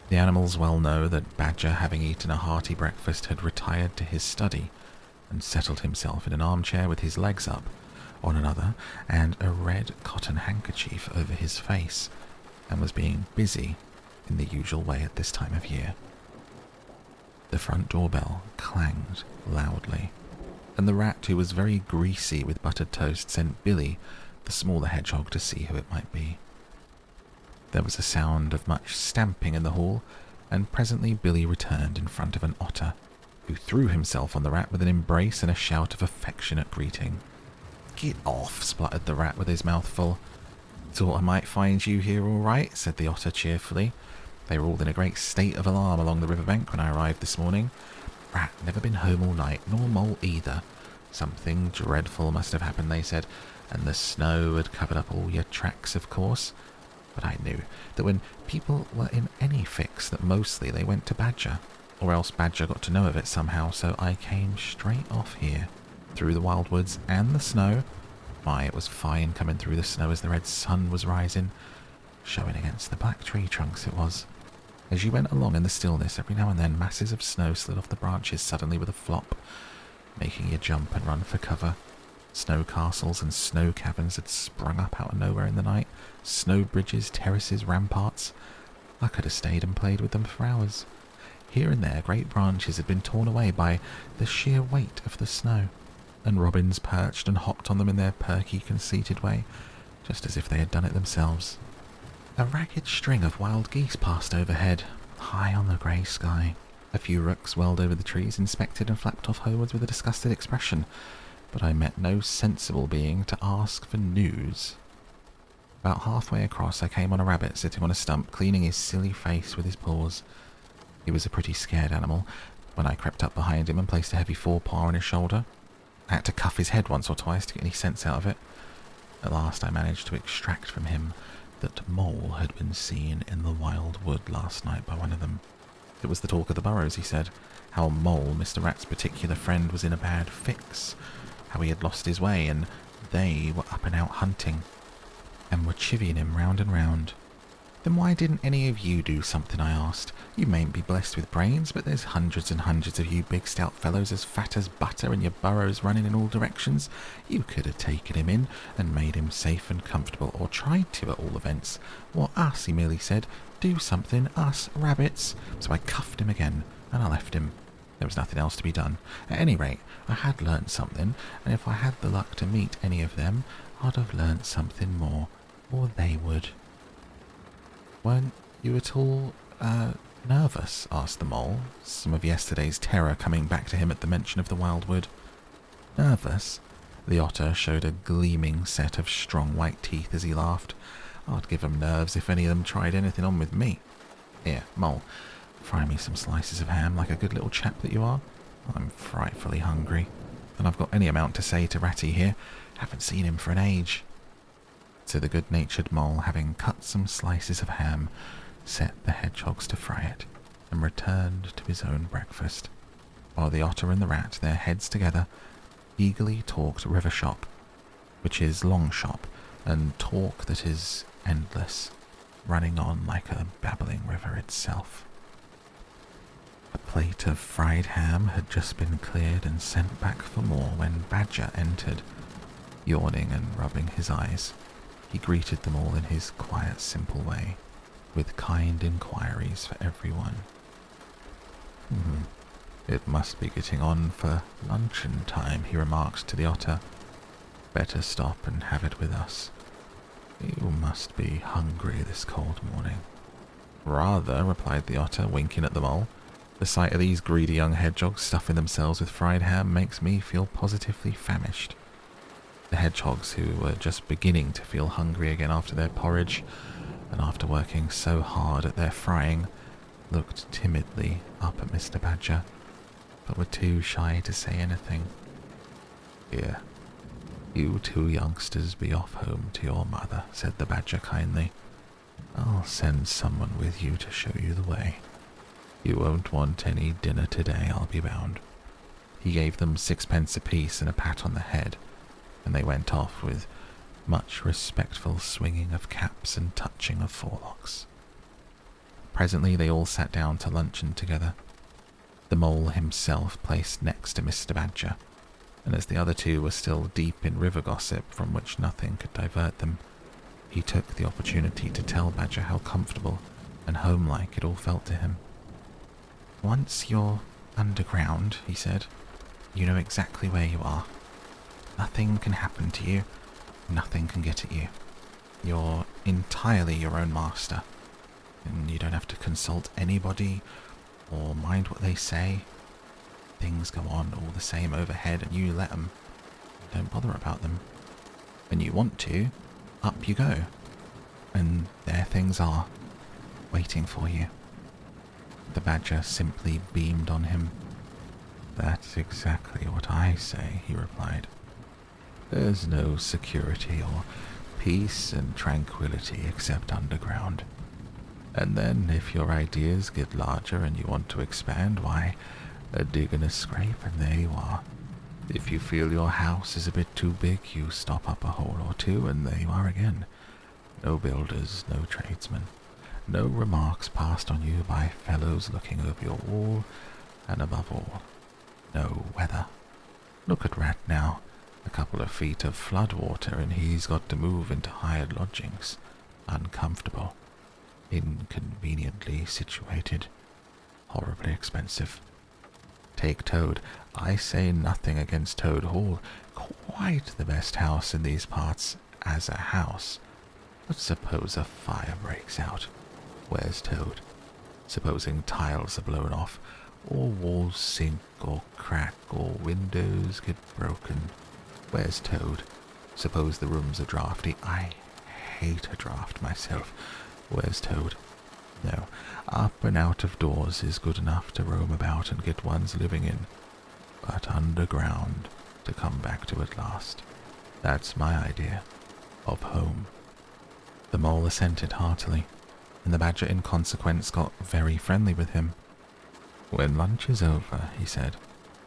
Speaker 1: The animals well know that Badger, having eaten a hearty breakfast, had retired to his study and settled himself in an armchair with his legs up on another and a red cotton handkerchief over his face, and was being busy in the usual way at this time of year. The front doorbell clanged loudly, and the rat, who was very greasy with buttered toast, sent Billy, the smaller hedgehog, to see who it might be. There was a sound of much stamping in the hall, and presently Billy returned in front of an otter, who threw himself on the rat with an embrace and a shout of affectionate greeting. "Get off," spluttered the rat with his mouth full. "Thought I might find you here all right," said the otter cheerfully. "They were all in a great state of alarm along the riverbank when I arrived this morning. Rat never been home all night, nor mole either. Something dreadful must have happened, they said, and the snow had covered up all your tracks, of course. But I knew that when people were in any fix that mostly they went to Badger, or else Badger got to know of it somehow, so I came straight off here, through the wild woods and the snow. My, it was fine coming through the snow as the red sun was rising, showing against the black tree trunks it was. As you went along in the stillness, every now and then masses of snow slid off the branches suddenly with a flop, making you jump and run for cover. Snow castles and snow caverns had sprung up out of nowhere in the night, snow bridges, terraces, ramparts. I could have stayed and played with them for hours. Here and there great branches had been torn away by the sheer weight of the snow, and robins perched and hopped on them in their perky, conceited way, just as if they had done it themselves. A ragged string of wild geese passed overhead, high on the grey sky. A few rooks whirled over the trees, inspected and flapped off homewards with a disgusted expression, but I met no sensible being to ask for news. About halfway across I came on a rabbit sitting on a stump, cleaning his silly face with his paws. He was a pretty scared animal when I crept up behind him and placed a heavy forepaw on his shoulder. I had to cuff his head once or twice to get any sense out of it. At last I managed to extract from him that Mole had been seen in the wild wood last night by one of them. It was the talk of the burrows, he said, how Mole, Mr. Rat's particular friend, was in a bad fix, how he had lost his way, and they were up and out hunting, and were chivying him round and round. "Then why didn't any of you do something?" I asked. "You mayn't be blessed with brains, but there's hundreds and hundreds of you big stout fellows as fat as butter and your burrows running in all directions. You could have taken him in and made him safe and comfortable, or tried to at all events. What us," he merely said. "Do something, us rabbits." So I cuffed him again, and I left him. There was nothing else to be done. At any rate, I had learnt something, and if I had the luck to meet any of them, I'd have learnt something more, or they would. Weren't you at all, nervous? Asked the mole, some of yesterday's terror coming back to him at the mention of the wildwood. Nervous? The otter showed a gleaming set of strong white teeth as he laughed. I'd give 'em nerves if any of them tried anything on with me. Here, mole, fry me some slices of ham like a good little chap that you are. I'm frightfully hungry, and I've got any amount to say to Ratty here. Haven't seen him for an age. So the good-natured mole, having cut some slices of ham, set the hedgehogs to fry it, and returned to his own breakfast, while the otter and the rat, their heads together, eagerly talked river shop, which is long shop, and talk that is endless, running on like a babbling river itself. A plate of fried ham had just been cleared and sent back for more when Badger entered, yawning and rubbing his eyes. He greeted them all in his quiet, simple way, with kind inquiries for everyone. It must be getting on for luncheon time, he remarked to the otter. Better stop and have it with us. You must be hungry this cold morning. Rather, replied the otter, winking at the mole. The sight of these greedy young hedgehogs stuffing themselves with fried ham makes me feel positively famished. The hedgehogs, who were just beginning to feel hungry again after their porridge, and after working so hard at their frying, looked timidly up at Mr. Badger, but were too shy to say anything. Here, you two youngsters be off home to your mother, said the Badger kindly. I'll send someone with you to show you the way. You won't want any dinner today, I'll be bound. He gave them 6 pence apiece and a pat on the head, and they went off with much respectful swinging of caps and touching of forelocks. Presently they all sat down to luncheon together. The mole himself placed next to Mr. Badger, and as the other two were still deep in river gossip from which nothing could divert them, he took the opportunity to tell Badger how comfortable and homelike it all felt to him. Once you're underground, he said, you know exactly where you are. Nothing can happen to you, nothing can get at you. You're entirely your own master, and you don't have to consult anybody or mind what they say. Things go on all the same overhead and you let them. Don't bother about them. When you want to, up you go. And there things are, waiting for you. The Badger simply beamed on him. That's exactly what I say, he replied. There's no security or peace and tranquility except underground. And then, if your ideas get larger and you want to expand, why, a dig and a scrape and there you are. If you feel your house is a bit too big, you stop up a hole or two and there you are again. No builders, no tradesmen, no remarks passed on you by fellows looking over your wall, and above all, no weather. Look at Rat now, a couple of feet of flood water and he's got to move into hired lodgings, uncomfortable, inconveniently situated, horribly expensive. Take Toad. I say nothing against Toad Hall, quite the best house in these parts as a house. But suppose a fire breaks out. Where's Toad? Supposing tiles are blown off, or walls sink or crack, or windows get broken. Where's Toad? Suppose the rooms are draughty. I hate a draught myself. Where's Toad? No, up and out of doors is good enough to roam about and get one's living in, but underground to come back to at last. That's my idea of home. The mole assented heartily, and the Badger in consequence got very friendly with him. When lunch is over, he said,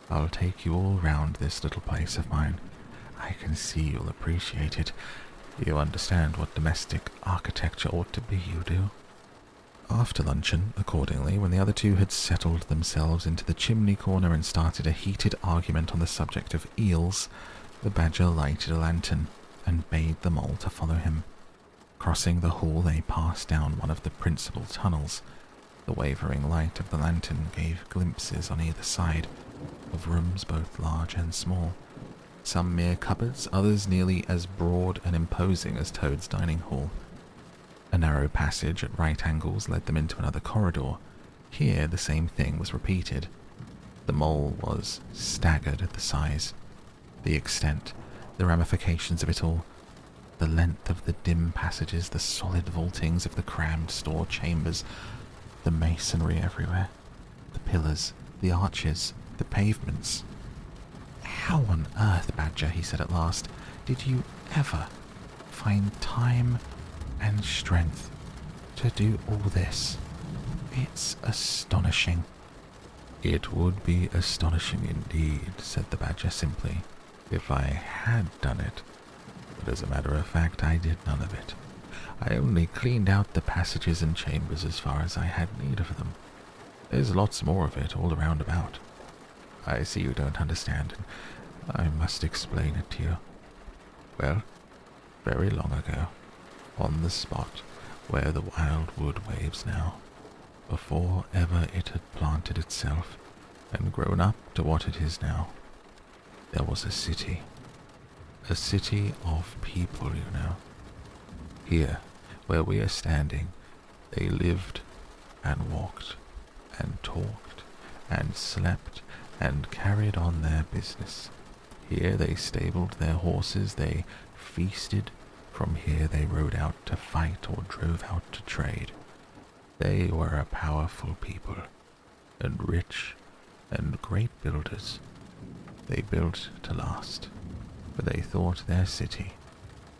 Speaker 1: I'll take you all round this little place of mine. I can see you'll appreciate it. You understand what domestic architecture ought to be, you do. After luncheon, accordingly, when the other two had settled themselves into the chimney corner and started a heated argument on the subject of eels, the Badger lighted a lantern and bade the mole to follow him. Crossing the hall, they passed down one of the principal tunnels. The wavering light of the lantern gave glimpses on either side of rooms both large and small, some mere cupboards, others nearly as broad and imposing as Toad's dining hall. A narrow passage at right angles led them into another corridor. Here the same thing was repeated. The mole was staggered at the size, the extent, the ramifications of it all, the length of the dim passages, the solid vaultings of the crammed store chambers, the masonry everywhere, the pillars, the arches, the pavements. "How on earth, Badger," he said at last, "did you ever find time and strength to do all this? It's astonishing." "It would be astonishing indeed," said the Badger simply, "if I had done it. But as a matter of fact, I did none of it. I only cleaned out the passages and chambers as far as I had need of them. There's lots more of it all around about. I see you don't understand, and I must explain it to you. Well, very long ago, on the spot where the wild wood waves now, before ever it had planted itself and grown up to what it is now, there was a city of people, you know. Here, where we are standing, they lived and walked and talked and slept and carried on their business. Here they stabled their horses, they feasted. From here they rode out to fight or drove out to trade. They were a powerful people, and rich, and great builders. They built to last, for they thought their city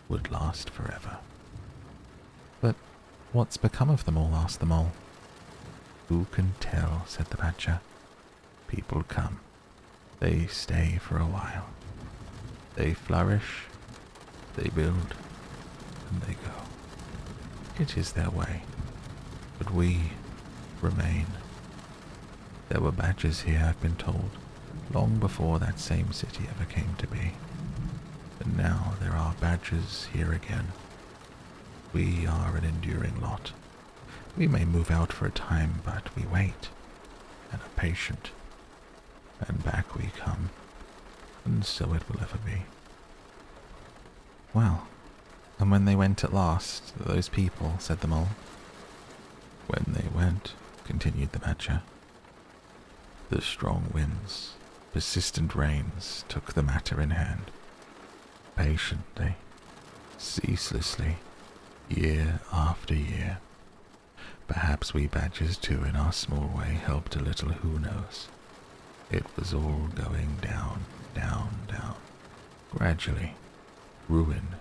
Speaker 1: would last forever." "But what's become of them all?" asked the mole. "Who can tell?" said the Badger. "People come, they stay for a while. They flourish, they build, and they go. It is their way. But we remain. There were badgers here, I've been told, long before that same city ever came to be. And now there are badgers here again. We are an enduring lot. We may move out for a time, but we wait, and are patient. And back we come, and so it will ever be." "Well, and when they went at last, those people," said the mole. "When they went," continued the Badger, "the strong winds, persistent rains took the matter in hand. Patiently, ceaselessly, year after year. Perhaps we badgers too, in our small way, helped a little, who knows. It was all going down, down, down. Gradually, ruin,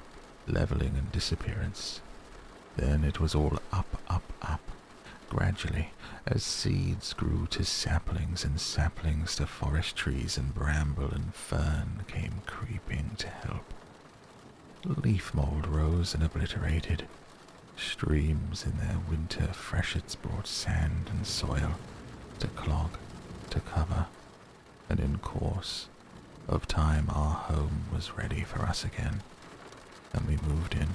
Speaker 1: leveling and disappearance. Then it was all up, up, up. Gradually, as seeds grew to saplings and saplings to forest trees, and bramble and fern came creeping to help. Leaf mold rose and obliterated. Streams in their winter freshets brought sand and soil to clog, to cover, and in course of time our home was ready for us again, and we moved in.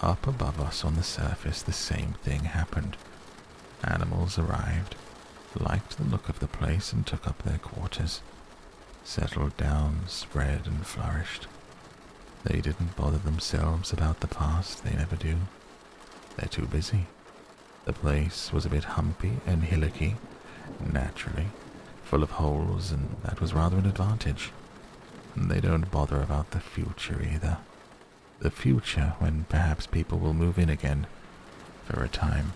Speaker 1: Up above us on the surface the same thing happened. Animals arrived, liked the look of the place and took up their quarters, settled down, spread and flourished. They didn't bother themselves about the past, they never do. They're too busy. The place was a bit humpy and hillocky, naturally, full of holes, and that was rather an advantage. And they don't bother about the future either. The future, when perhaps people will move in again, for a time,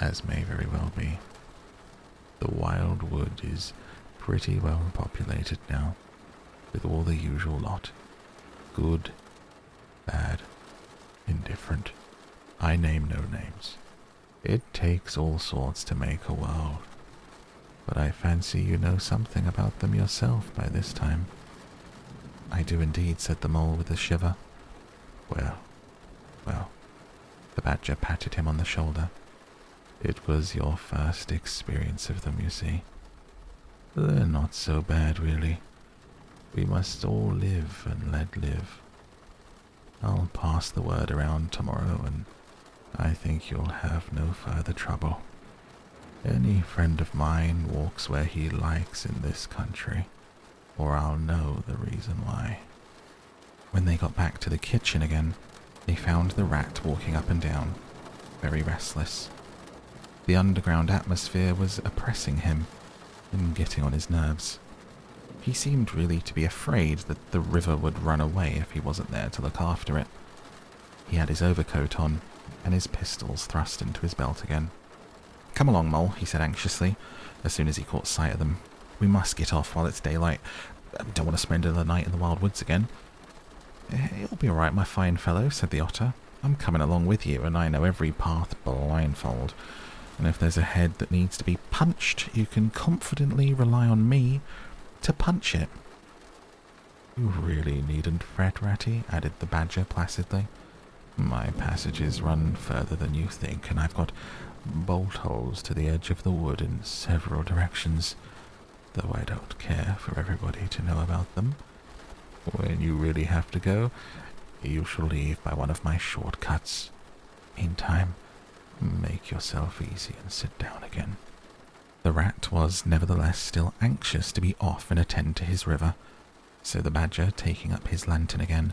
Speaker 1: as may very well be. The wild wood is pretty well populated now, with all the usual lot. Good, bad, indifferent. I name no names. It takes all sorts to make a world. But I fancy you know something about them yourself by this time. "I do indeed," said the mole with a shiver. Well, the Badger patted him on the shoulder. "It was your first experience of them, you see. They're not so bad, really. We must all live and let live. I'll pass the word around tomorrow, and I think you'll have no further trouble. Any friend of mine walks where he likes in this country, or I'll know the reason why." When they got back to the kitchen again, They found the rat walking up and down, very restless. The underground atmosphere was oppressing him and getting on his nerves. He seemed really to be afraid that the river would run away if he wasn't there to look after it. He had his overcoat on and his pistols thrust into his belt again. "Come along, Mole," he said anxiously, as soon as he caught sight of them. "We must get off while it's daylight. Don't want to spend another night in the wild woods again." "It'll be all right, my fine fellow," said the otter. "I'm coming along with you, and I know every path blindfold. And if there's a head that needs to be punched, you can confidently rely on me to punch it." "You really needn't fret, Ratty," added the badger placidly. "My passages run further than you think, and I've got bolt holes to the edge of the wood in several directions, though I don't care for everybody to know about them. When you really have to go, you shall leave by one of my shortcuts. Meantime, make yourself easy and sit down again." The rat was nevertheless still anxious to be off and attend to his river, so the badger, taking up his lantern again,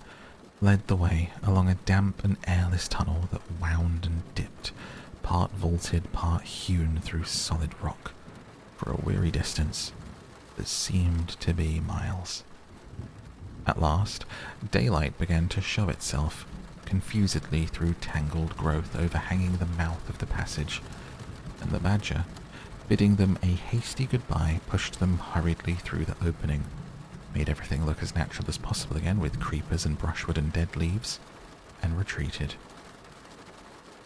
Speaker 1: led the way along a damp and airless tunnel that wound and dipped, part vaulted, part hewn through solid rock, for a weary distance that seemed to be miles. At last, daylight began to show itself, confusedly through tangled growth overhanging the mouth of the passage, and the badger, bidding them a hasty goodbye, pushed them hurriedly through the opening, made everything look as natural as possible again with creepers and brushwood and dead leaves, and retreated.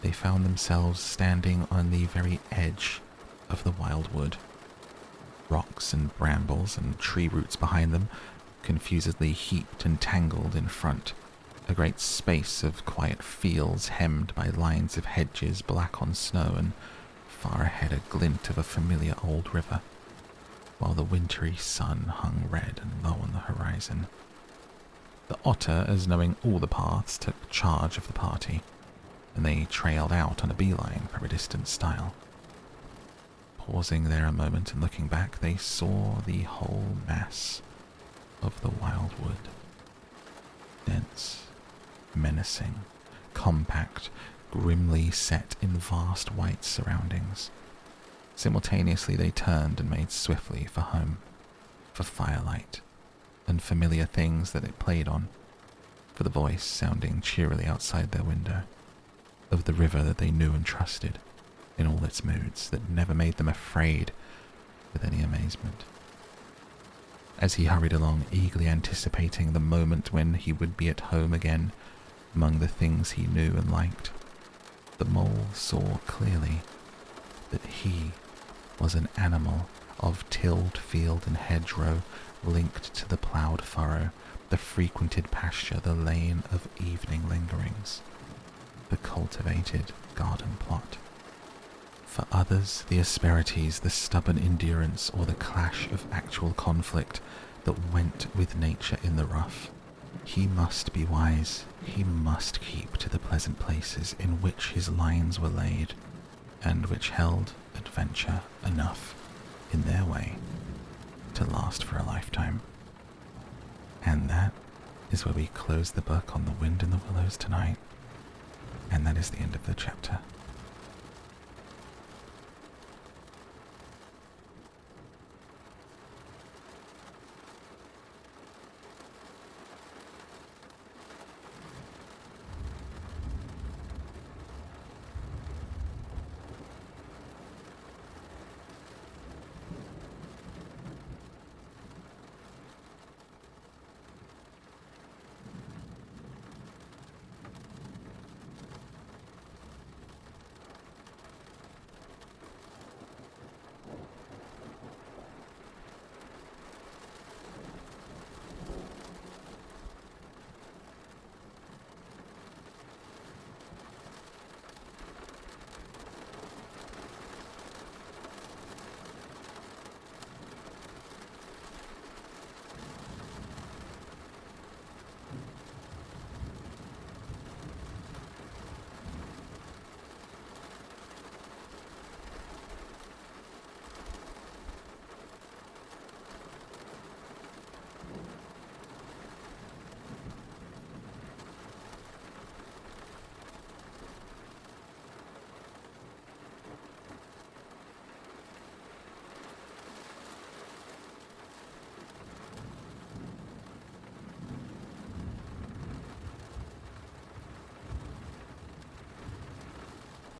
Speaker 1: They found themselves standing on the very edge of the wild wood. Rocks and brambles and tree roots behind them, confusedly heaped and tangled in front, a great space of quiet fields hemmed by lines of hedges black on snow, and far ahead a glint of a familiar old river, while the wintry sun hung red and low on the horizon. The otter, as knowing all the paths, took charge of the party, and they trailed out on a beeline from a distant stile. Pausing there a moment and looking back, they saw the whole mass of the wild wood. Dense, menacing, compact, grimly set in vast white surroundings. Simultaneously they turned and made swiftly for home, for firelight, and familiar things that it played on, for the voice sounding cheerily outside their window, of the river that they knew and trusted, in all its moods that never made them afraid with any amazement. As he hurried along, eagerly anticipating the moment when he would be at home again among the things he knew and liked, the mole saw clearly that he was an animal of tilled field and hedgerow, linked to the ploughed furrow, the frequented pasture, the lane of evening lingerings, the cultivated garden plot. For others, the asperities, the stubborn endurance, or the clash of actual conflict that went with nature in the rough. He must be wise. He must keep to the pleasant places in which his lines were laid, and which held adventure enough in their way to last for a lifetime. And that is where we close the book on The Wind in the Willows tonight. And that is the end of the chapter.